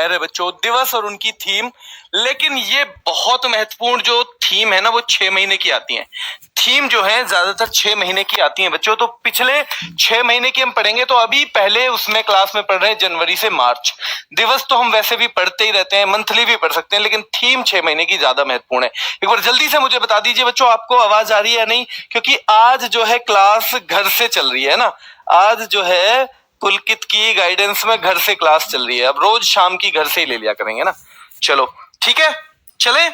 जाहिर है बच्चों दिवस और उनकी थीम, लेकिन ये बहुत महत्वपूर्ण जो थीम है ना वो 6 महीने की आती है। थीम जो है ज्यादातर 6 महीने की आती है बच्चों। तो पिछले 6 महीने की हम पढ़ेंगे, तो अभी पहले उसमें क्लास में पढ़ रहे हैं जनवरी से मार्च। दिवस तो हम वैसे भी पढ़ते ही रहते हैं, मंथली भी पढ़ सकते हैं, लेकिन थीम 6 महीने की ज्यादा महत्वपूर्ण है। एक बार जल्दी से मुझे बता दीजिए बच्चों, आपको आवाज आ रही है या नहीं? क्योंकि आज जो है क्लास घर से चल रही है ना, आज जो है पुलकित की गाइडेंस में घर से क्लास चल रही है। अब रोज शाम की घर से ही ले लिया करेंगे ना। चलो ठीक है, चले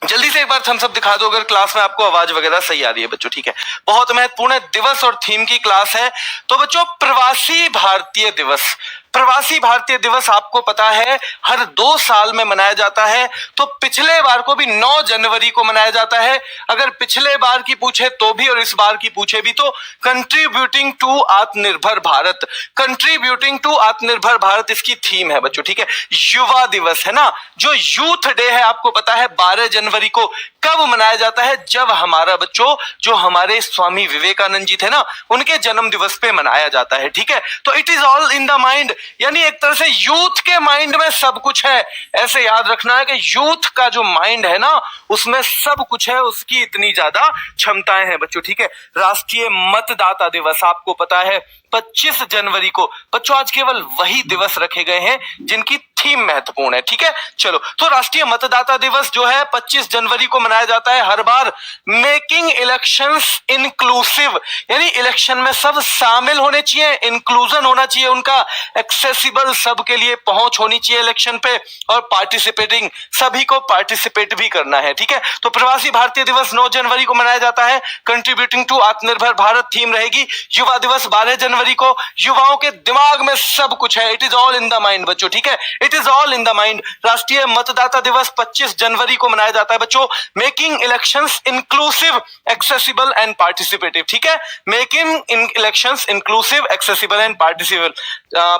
जल्दी से एक बार थम्स अप दिखा दो अगर क्लास में आपको आवाज वगैरह सही आ रही है बच्चों। ठीक है, बहुत महत्वपूर्ण है, दिवस और थीम की क्लास है। तो बच्चों प्रवासी भारतीय दिवस, प्रवासी भारतीय दिवस आपको पता है हर 2 साल में मनाया जाता है। तो पिछले बार को भी 9 जनवरी को मनाया जाता है। अगर पिछले बार की पूछे तो भी और इस बार की पूछे भी तो कंट्रीब्यूटिंग टू आत्मनिर्भर भारत, कंट्रीब्यूटिंग टू आत्मनिर्भर भारत इसकी थीम है बच्चों। ठीक है, युवा दिवस है ना, जो यूथ डे है आपको पता है 12 जनवरी को कब मनाया जाता है? जब हमारा बच्चों जो हमारे स्वामी विवेकानंद जी थे ना, उनके जन्म दिवस पे मनाया जाता है। ठीक है, तो it is all in the mind, यानी एक तरह से यूथ के माइंड में सब कुछ है। ऐसे याद रखना है कि यूथ का जो माइंड है ना उसमें सब कुछ है, उसकी इतनी ज्यादा क्षमताएं हैं बच्चों। ठीक है, राष्ट्रीय मतदाता दिवस आपको पता है 25 जनवरी को। बच्चों आज केवल वही दिवस रखे गए हैं जिनकी थीम महत्वपूर्ण है। ठीक है, चलो तो राष्ट्रीय मतदाता दिवस जो है 25 जनवरी को मनाया जाता है हर बार। मेकिंग इलेक्शंस इंक्लूसिव, यानी इलेक्शन में सब शामिल होने चाहिए, इंक्लूजन होना चाहिए उनका, एक्सेसिबल सबके लिए पहुंच होनी चाहिए इलेक्शन पे, और पार्टिसिपेटिंग सभी को पार्टिसिपेट भी करना है। ठीक है, तो प्रवासी भारतीय दिवस 9 जनवरी को मनाया जाता है। कंट्रीब्यूटिंग टू आत्मनिर्भर भारत थीम रहेगी। युवा दिवस 12 जनवरी को, युवाओं के दिमाग में सब कुछ है, it is all in the mind बच्चों। ठीक है, it is all in the mind. राष्ट्रीय मतदाता दिवस 25 जनवरी को मनाया जाता है बच्चों। Making elections inclusive, accessible and participative. ठीक है, making elections inclusive, accessible and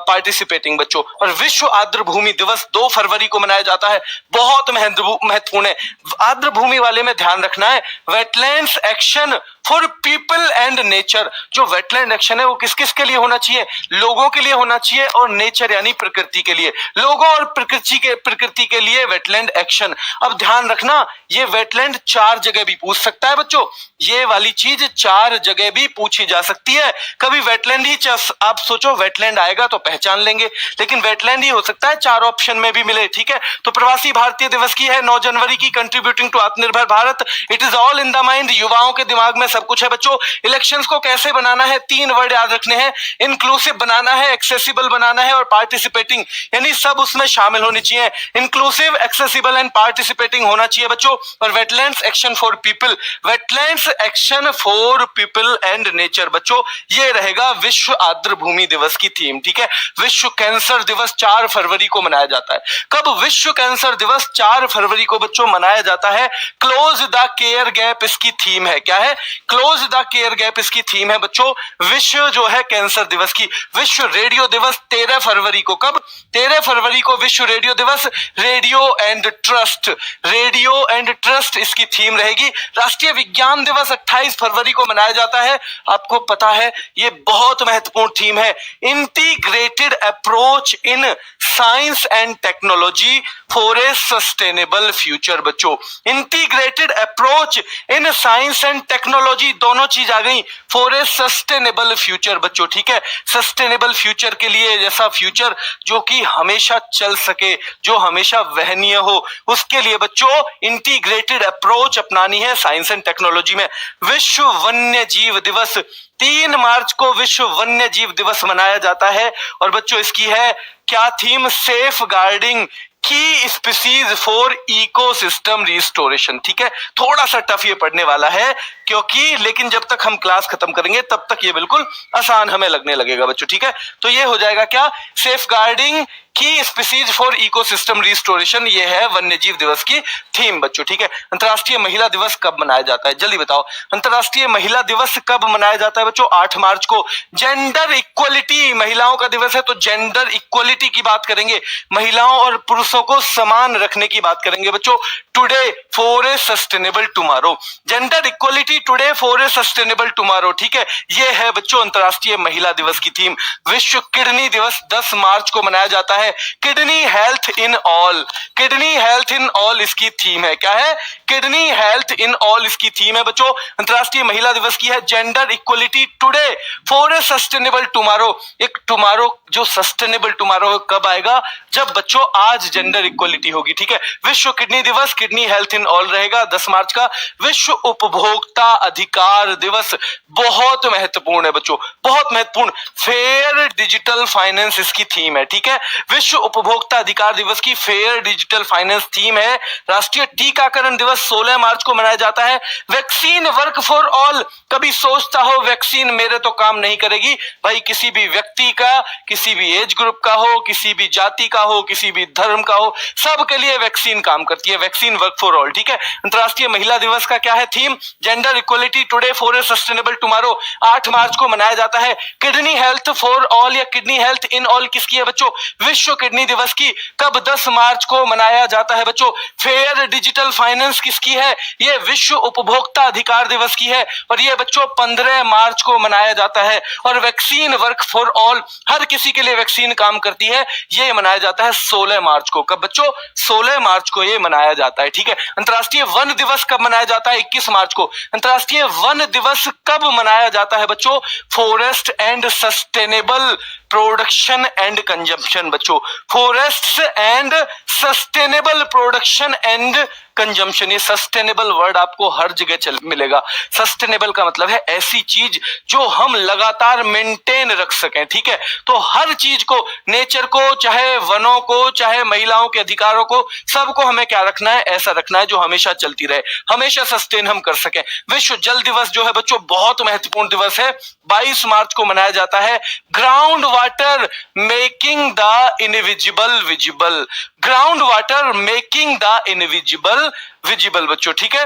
participating बच्चों। और विश्व आर्द्र भूमि दिवस 2 फरवरी को मनाया जाता है, बहुत महत्वपूर्ण है। आर्द्र भूमि वाले में ध्यान रखना है, wetlands action for people and nature. जो वेटलैंड एक्शन है वो किस किस के लिए होना चाहिए? लोगों के लिए होना चाहिए, और नेचर यानी प्रकृति के लिए, लोगों और प्रकृति के लिए वेटलैंड एक्शन। अब ध्यान रखना, ये वेटलैंड 4 जगह भी पूछ सकता है बच्चों, ये वाली चीज 4 जगह भी पूछी जा सकती है। कभी वेटलैंड ही आप सोचो वेटलैंड आएगा तो पहचान लेंगे, लेकिन वेटलैंड ही हो सकता है 4 ऑप्शन में भी मिले। ठीक है, तो प्रवासी भारतीय दिवस की है 9 जनवरी की, कंट्रीब्यूटिंग टू आत्मनिर्भर Bharat, it is all in the mind, युवाओं के दिमाग में सब कुछ है बच्चों। इलेक्शंस को कैसे बनाना है? 3 वर्ड याद रखने हैं, इंक्लूसिव बनाना है, एक्सेसिबल बनाना है, और पार्टिसिपेटिंग, यानी सब उसमें शामिल होने चाहिए। इंक्लूसिव, एक्सेसिबल एंड पार्टिसिपेटिंग होना चाहिए बच्चों। और wetlands action for people, wetlands action for people and nature बच्चों, ये रहेगा विश्व आर्द्र भूमि दिवस की थीम। ठीक है, विश्व कैंसर दिवस 4 फरवरी को मनाया जाता है। कब विश्व कैंसर दिवस 4 फरवरी को बच्चों मनाया जाता है? क्लोज द केयर गैप इसकी थीम है। क्या है? क्लोज द केयर गैप इसकी थीम है बच्चों। विश्व जो है कैंसर दिवस की। विश्व रेडियो दिवस 13 फरवरी को, कब? 13 फरवरी को विश्व रेडियो दिवस, radio and trust, radio and trust इसकी थीम रहेगी। राष्ट्रीय विज्ञान दिवस 28 फरवरी को मनाया जाता है। आपको पता है ये बहुत महत्वपूर्ण थीम है, integrated approach in science and technology for a sustainable future बच्चों। Integrated approach in science and technology, दोनों चीज आ गई, फॉर ए सस्टेनेबल फ्यूचर बच्चों। ठीक है, सस्टेनेबल फ्यूचर के लिए, जैसा फ्यूचर जो कि हमेशा चल सके, जो हमेशा वहनीय हो, उसके लिए बच्चों इंटीग्रेटेड अप्रोच अपनानी है साइंस एंड टेक्नोलॉजी में। विश्व वन्य जीव दिवस 3 मार्च को विश्व वन्य जीव दिवस मनाया जाता है। और बच्चों इसकी है क्या थीम? सेफ गार्डिंग की स्पीसीज फॉर इकोसिस्टम रिस्टोरेशन। ठीक है, थोड़ा सा टफ ये पढ़ने वाला है क्योंकि, लेकिन जब तक हम क्लास खत्म करेंगे तब तक ये बिल्कुल आसान हमें लगने लगेगा बच्चों। ठीक है, तो ये हो जाएगा क्या? सेफ गार्डिंग की स्पीसीज फॉर इकोसिस्टम रिस्टोरेशन, ये है वन्य जीव दिवस की थीम बच्चों। ठीक है, अंतरराष्ट्रीय महिला दिवस कब मनाया जाता है? जल्दी बताओ, अंतरराष्ट्रीय महिला दिवस कब मनाया जाता है बच्चों? 8 मार्च को। जेंडर इक्वलिटी, महिलाओं का दिवस है तो जेंडर इक्वलिटी की बात करेंगे, महिलाओं और पुरुषों को समान रखने की बात करेंगे बच्चों। Today for a sustainable tomorrow, gender equality today for a sustainable tomorrow. ठीक है, ये है बच्चों अंतरराष्ट्रीय महिला दिवस की थीम। विश्व किडनी दिवस 10 मार्च को मनाया जाता है। है kidney health in all. Kidney health in all इसकी थीम है। क्या है? किडनी हेल्थ इन ऑल इसकी थीम है बच्चों। अंतर्राष्ट्रीय महिला दिवस की है gender equality today for a sustainable tomorrow. एक टुमारो जो सस्टेनेबल टुमारो कब आएगा? जब बच्चों आज जेंडर इक्वलिटी होगी। ठीक है, विश्व किडनी दिवस किडनी हेल्थ इन ऑल रहेगा 10 मार्च का। विश्व उपभोक्ता अधिकार दिवस बहुत महत्वपूर्ण है बच्चों, बहुत महत्वपूर्ण। फेयर डिजिटल फाइनेंस इसकी थीम है। ठीक है, विश्व उपभोक्ता अधिकार दिवस की फेयर डिजिटल फाइनेंस थीम है। राष्ट्रीय टीकाकरण दिवस 16 मार्च को मनाया जाता है। Vaccine work for all. कभी सोचता हो वैक्सीन मेरे तो काम नहीं करेगी, भाई किसी भी व्यक्ति का, किसी भी एज ग्रुप का हो, किसी भी जाति का हो, किसी भी धर्म का हो, सबके लिए वैक्सीन काम करती है। Vaccine work for all. ठीक है, अंतर्राष्ट्रीय महिला दिवस का क्या है theme? Gender equality today for a sustainable tomorrow. 8 मार्च को मनाया जाता है। किडनी हेल्थ फॉर ऑल या किडनी हेल्थ इन ऑल किसकी है बच्चों? विश्व किडनी दिवस की। कब? 10 मार्च को मनाया जाता है बच्चों। फेयर डिजिटल फाइनेंस किसकी है? ये विश्व उपभोक्ता अधिकार दिवस की है और ये बच्चों 15 मार्च को मनाया जाता है। और वैक्सीन वर्क फॉर ऑल, हर किसी के लिए वैक्सीन काम करती है, ये मनाया जाता है 16 मार्च को। कब बच्चों? 16 मार्च को ये मनाया जाता है। ठीक है, अंतर्राष्ट्रीय वन दिवस कब मनाया जाता है? 21 मार्च को। अंतर्राष्ट्रीय वन दिवस कब मनाया जाता है बच्चों? Forest and sustainable production and consumption बच्चों। Forest and sustainable production and consumption. ये सस्टेनेबल वर्ड आपको हर जगह मिलेगा। सस्टेनेबल का मतलब है ऐसी चीज जो हम लगातार मेंटेन रख सकें। ठीक है, तो हर चीज को, नेचर को, चाहे वनों को, चाहे महिलाओं के अधिकारों को, सबको हमें क्या रखना है? ऐसा रखना है जो हमेशा चलती रहे, हमेशा सस्टेन हम कर सकें। विश्व जल दिवस जो है बच्चों बहुत महत्वपूर्ण दिवस है। 22 मार्च को मनाया जाता है। Ground water making the invisible visible. Ground water making the invisible visible बच्चों। ठीक है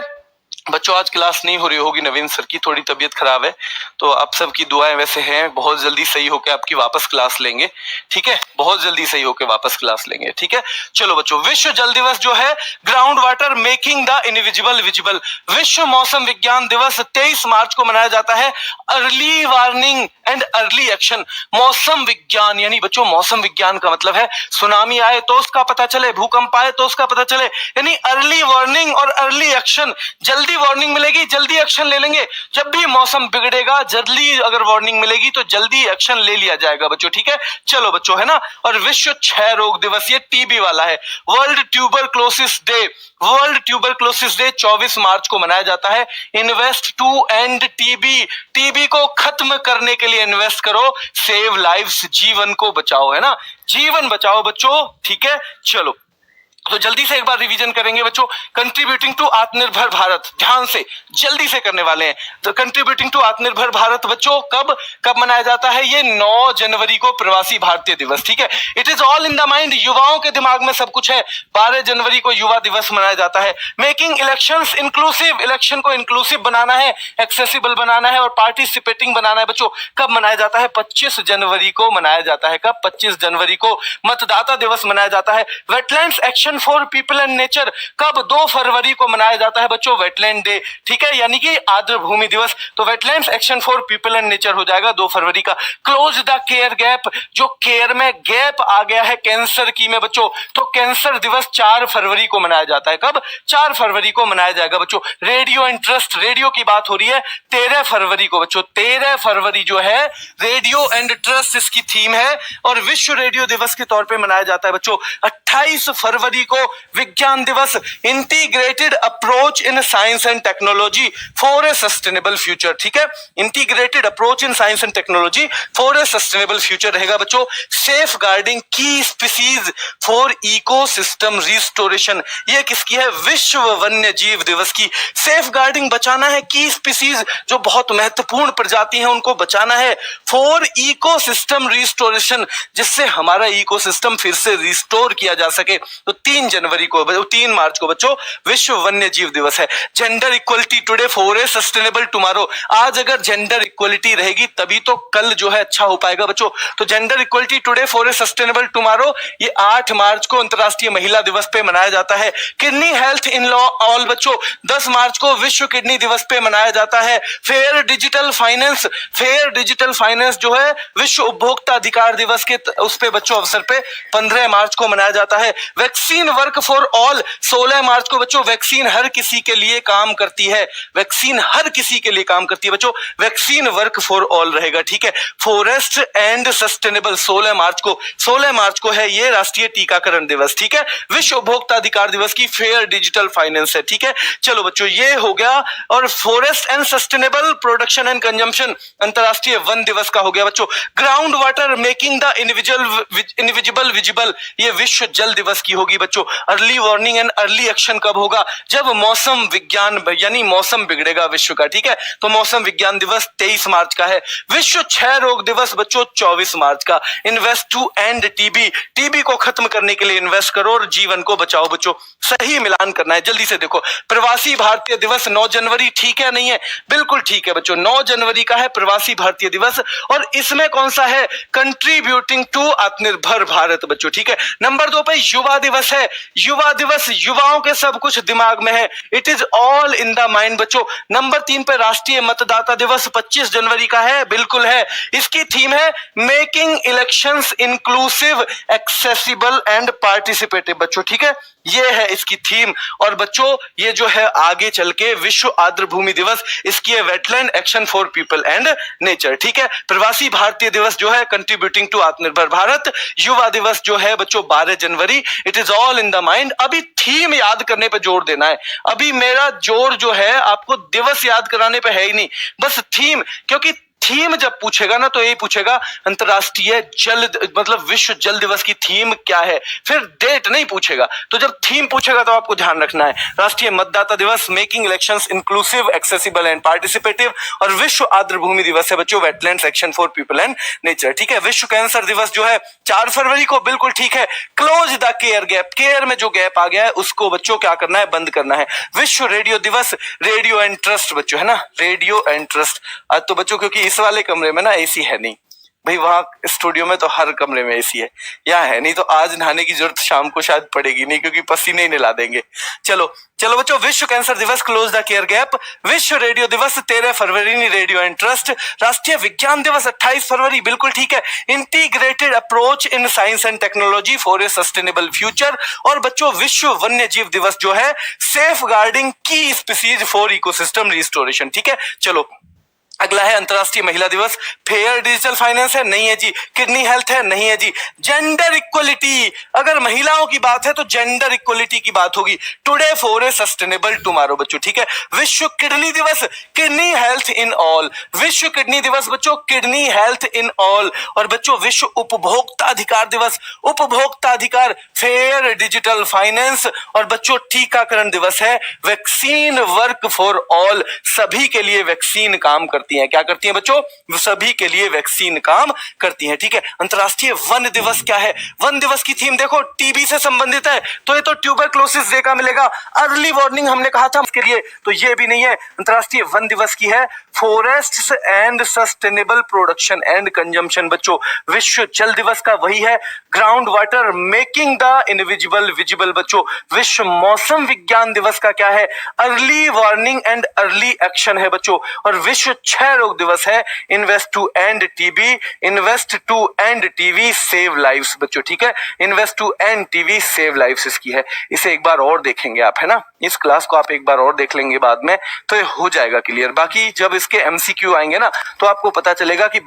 बच्चों, आज क्लास नहीं हो रही होगी, नवीन सर की थोड़ी तबीयत खराब है, तो आप सबकी दुआएं वैसे हैं, बहुत जल्दी सही होकर आपकी वापस क्लास लेंगे। ठीक है, बहुत जल्दी सही होकर वापस क्लास लेंगे। ठीक है, चलो बच्चों, विश्व जल दिवस जो है ground water making the invisible visible. विश्व मौसम विज्ञान दिवस 23 मार्च को मनाया जाता है। Early warning and early action. मौसम विज्ञान यानी बच्चों, मौसम विज्ञान का मतलब है सुनामी आए तो उसका पता चले, भूकंप आए तो उसका पता चले, यानी अर्ली वार्निंग और अर्ली एक्शन। जल्दी वार्निंग मिलेगी, जल्दी एक्शन ले लेंगे। जब भी मौसम बिगड़ेगा, जल्दी अगर वार्निंग मिलेगी तो जल्दी एक्शन ले लिया जाएगा बच्चों। ठीक है, चलो बच्चों, है ना। और विश्व क्षय रोग दिवस, ये टीबी वाला है। World tuberculosis day, world tuberculosis day 24 मार्च को मनाया जाता है। Invest to end TB. TB को खत्म करने के लिए इन्वेस्ट करो। सेव लाइव्स, जीवन को बचाओ, है ना, जीवन बचाओ बच्चों। ठीक है, चलो तो जल्दी से एक बार रिवीजन करेंगे बच्चों। कंट्रीब्यूटिंग टू आत्मनिर्भर भारत, ध्यान से जल्दी से करने वाले हैं। तो कंट्रीब्यूटिंग टू आत्मनिर्भर भारत बच्चों कब कब मनाया जाता है? ये 9 जनवरी को प्रवासी भारतीय दिवस। ठीक है, it is all in the mind, युवाओं के दिमाग में सब कुछ है। 12 जनवरी को युवा दिवस मनाया जाता है। मेकिंग इलेक्शंस इंक्लूसिव, इलेक्शन को इंक्लूसिव बनाना है, एक्सेसिबल बनाना है और पार्टिसिपेटिंग बनाना है बच्चों। कब मनाया जाता है? 25 जनवरी को मनाया जाता है। कब? 25 जनवरी को मतदाता दिवस मनाया जाता है। Wetlands action for people and nature कब? 2 फरवरी को मनाया जाता है बच्चों, वेटलैंड डे। ठीक है, यानी कि आर्द्र भूमि दिवस। तो wetlands action for people and nature हो जाएगा 2 फरवरी का। क्लोज द केयर गैप, जो केयर में गैप आ गया है कैंसर की में बच्चों, तो कैंसर दिवस 4 फरवरी को मनाया जाता है। कब? 4 फरवरी को मनाया जाएगा बच्चों। रेडियो एंड ट्रस्ट, रेडियो की बात हो रही है, 13 फरवरी को बच्चों। 13 फरवरी जो है रेडियो एंड ट्रस्ट इसकी थीम है और विश्व रेडियो दिवस के तौर पे मनाया जाता है बच्चों। 28 फरवरी को विज्ञान दिवस, integrated approach in science and technology for a sustainable future. ठीक है, integrated approach in science and technology for a sustainable future रहेगा बच्चों। सेफ गार्डिंग की स्पीसीज फॉर इकोसिस्टम रिस्टोरेशन, ये किसकी है? विश्व वन्य जीव दिवस की। सेफ गार्डिंग, बचाना है की स्पीसीज, जो बहुत महत्वपूर्ण प्रजाति है उनको बचाना है, फॉर इकोसिस्टम रिस्टोरेशन, जिससे हमारा इकोसिस्टम फिर से रिस्टोर किया जा सके। तो 3 जनवरी को 3 मार्च को बच्चों विश्व वन्य जीव दिवस है। Gender equality today for a sustainable tomorrow. आज अगर जेंडर इक्वलिटी रहेगी तभी तो कल जो है अच्छा हो पाएगा बच्चों। तो gender equality today for a sustainable tomorrow ये 8 मार्च को अंतरराष्ट्रीय महिला दिवस पे मनाया जाता है। Kidney health in law all बच्चों 10 मार्च को विश्व किडनी दिवस पे मनाया जाता है। फेयर डिजिटल फाइनेंस जो है विश्व उपभोक्ता अधिकार दिवस के उस पे बच्चों अवसर पे 15 मार्च को मनाया जाता है। वैक्सीन वर्क फॉर ऑल 16 मार्च को बच्चों वैक्सीन हर किसी के लिए काम करती है। वैक्सीन हर किसी के लिए काम करती है बच्चों, वैक्सीन वर्क फॉर ऑल रहेगा, ठीक है। फॉरेस्ट एंड सस्टेनेबल 16 मार्च को है ये राष्ट्रीय टीकाकरण दिवस, ठीक है। विश्व उपभोक्ता अधिकार दिवस की फेयर डिजिटल फाइनेंस है, ठीक है। चलो बच्चों ये हो गया। और forest and sustainable production and consumption अंतरराष्ट्रीय वन दिवस का हो गया बच्चों। Ground water making the invisible visible ये विश्व जल दिवस की होगी बच्चों। Early warning and early action कब होगा? जब मौसम विज्ञान यानी मौसम बिगड़ेगा विश्व का, ठीक है। तो मौसम विज्ञान दिवस 23 मार्च का है। विश्व क्षय रोग दिवस बच्चों 24 मार्च का। इन्वेस्ट टू एंड टीबी को खत्म करने के लिए इन्वेस्ट करो और जीवन को बचाओ बच्चों। सही मिलान करना है, जल्दी से देखो। प्रवासी भारतीय दिवस 9 जनवरी, ठीक है नहीं है? बिल्कुल ठीक है बच्चों, 9 जनवरी का है प्रवासी भारतीय दिवस। और इसमें कौन सा है? कंट्रीब्यूटिंग टू आत्मनिर्भर भारत बच्चों, ठीक है। नंबर 2 पे युवा दिवस है। युवा दिवस, युवाओं के सब कुछ दिमाग में है, it is all in the mind बच्चों। नंबर 3 पे राष्ट्रीय मतदाता दिवस 25 जनवरी का है, बिल्कुल है। इसकी थीम है making elections inclusive, accessible and participative बच्चों, ठीक है। ये है इसकी थीम। और बच्चों ये जो है आगे चल के विश्व आर्द्र भूमि दिवस, इसकी है wetland action for people and nature, ठीक है। प्रवासी भारतीय दिवस जो है कंट्रीब्यूटिंग टू आत्मनिर्भर भारत। युवा दिवस जो है बच्चों 12 जनवरी, it is all in the mind. अभी थीम याद करने पे जोर देना है। अभी मेरा जोर जो है आपको दिवस याद कराने पे है ही नहीं, बस थीम। क्योंकि थीम जब पूछेगा ना तो यही पूछेगा अंतरराष्ट्रीय जल मतलब विश्व जल दिवस की थीम क्या है, फिर डेट नहीं पूछेगा। तो जब थीम पूछेगा तो आपको ध्यान रखना है राष्ट्रीय मतदाता दिवस, making elections inclusive, accessible and participative. और विश्व आर्द्र भूमि दिवस है बच्चों wetlands action for people and nature, ठीक है। विश्व कैंसर दिवस जो है 4 फरवरी को, बिल्कुल ठीक है। Close the care gap, care में जो गैप आ गया है उसको बच्चों क्या करना है? बंद करना है। विश्व रेडियो दिवस, रेडियो एंड ट्रस्ट बच्चों, है ना, रेडियो एंड ट्रस्ट। आज तो बच्चों क्योंकि इस वाले कमरे में ना एसी है नहीं भाई, वहां स्टूडियो में तो हर कमरे में एसी है, यहाँ है नहीं। तो आज नहाने की जरूरत शाम को शायद पड़ेगी नहीं क्योंकि पसीने ही नहला देंगे। चलो बच्चों, विश्व कैंसर दिवस क्लोज द केयर गैप। विश्व रेडियो दिवस 13 फरवरी, रेडियो एंड ट्रस्ट। राष्ट्रीय विज्ञान दिवस 28 फरवरी, बिल्कुल ठीक है। Integrated approach in science and technology for a sustainable future. और बच्चों विश्व वन्य जीव दिवस जो है सेफ गार्डिंग की स्पीसीज फॉर इकोसिस्टम रिस्टोरेशन, ठीक है। चलो अगला है अंतरराष्ट्रीय महिला दिवस। फेयर डिजिटल फाइनेंस है, नहीं है जी। किडनी हेल्थ है, नहीं है जी। जेंडर इक्वलिटी, अगर महिलाओं की बात है तो जेंडर इक्वलिटी की बात होगी। Today for a sustainable tomorrow बच्चों, ठीक है। विश्व किडनी दिवस, किडनी हेल्थ इन ऑल। विश्व किडनी दिवस बच्चों, किडनी हेल्थ इन ऑल। और बच्चों विश्व उपभोक्ता अधिकार दिवस, उपभोक्ता अधिकार, फेयर डिजिटल फाइनेंस। और बच्चों टीकाकरण दिवस है, वैक्सीन वर्क फॉर ऑल। सभी के लिए वैक्सीन काम करती है। क्या करती है बच्चों? सभी के लिए वैक्सीन काम करती है, ठीक है। अंतरराष्ट्रीय वन दिवस क्या है? वन दिवस की थीम देखो टीबी से संबंधित है, तो ये तो ट्यूबरक्लोसिस डे का मिलेगा। अर्ली वार्निंग हमने कहा था उसके लिए, तो ये भी नहीं है। अंतरराष्ट्रीय वन दिवस की है forest and sustainable production and consumption बच्चों। विश्व जल दिवस का वही है, ground water making the invisible visible बच्चों। विश्व मौसम विज्ञान दिवस का क्या है? Early warning and early action है बच्चों। और विश्व क्षय रोग दिवस है invest to end TB, invest to end TB save lives बच्चों, ठीक है। Invest to end TB save lives इसकी है। इसे एक बार और देखेंगे आप, है ना, इस क्लास को आप एक बार और देख लेंगे बाद में तो ये हो जाएगा क्लियर। बाकी जब इसके एमसीक्यू आएंगे ना तो आपको पता चलेगा कि